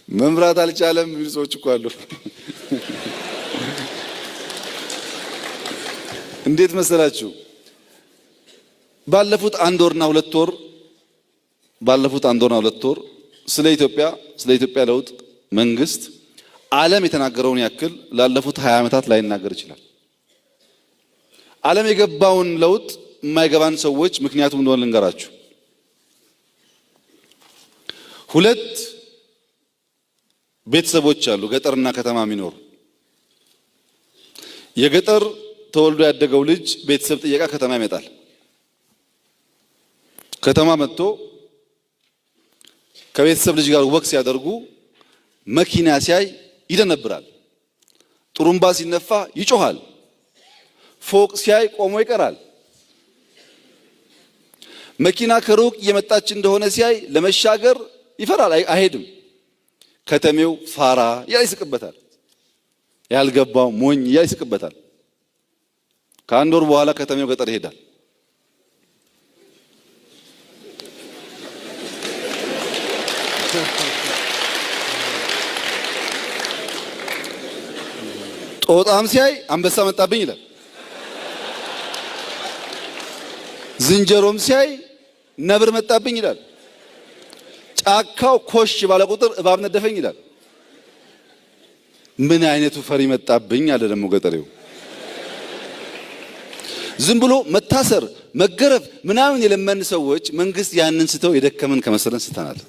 መምራት አልቻለም የሚሉ ሰዎች እኮ አሉ። እንዴት መሰላችሁ? ባለፉት አንድ ወርና ሁለት ወር ስለ ኢትዮጵያ ለውጥ መንግስት ዓለም የተናገረውን ያክል ላለፉት 20 ዓመታት ላይናገር ይችላል። ዓለም የገባውን ለውጥ የማይገባን ሰዎች ምክንያቱም እንደሆነ ልንገራችሁ። ሁለት ቤተሰቦች አሉ ገጠርና ከተማ የሚኖሩ። የገጠር ተወልዶ ያደገው ልጅ ቤተሰብ ጥየቃ ከተማ ይመጣል። ከተማ መጥቶ ከቤተሰብ ልጅ ጋር ወክ ሲያደርጉ መኪና ሲያይ ይደነብራል። ጥሩምባ ሲነፋ ይጮሃል። ፎቅ ሲያይ ቆሞ ይቀራል። መኪና ከሩቅ እየመጣች እንደሆነ ሲያይ ለመሻገር ይፈራል፣ አይሄድም። ከተሜው ፋራ ይስቅበታል። ያልገባው ሞኝ ይስቅበታል። ከአንድ ወር በኋላ ከተሜው ገጠር ይሄዳል። ጦጣም ሲያይ አንበሳ መጣብኝ ይላል። ዝንጀሮም ሲያይ ነብር መጣብኝ ይላል። ጫካው ኮሽ ባለ ቁጥር እባብ ነደፈኝ ይላል። ምን አይነቱ ፈሪ መጣብኝ አለ ደግሞ ገጠሬው። ዝም ብሎ መታሰር፣ መገረፍ ምናምን የለመን ሰዎች መንግስት ያንን ስተው የደከመን ከመሰለን ስተናል።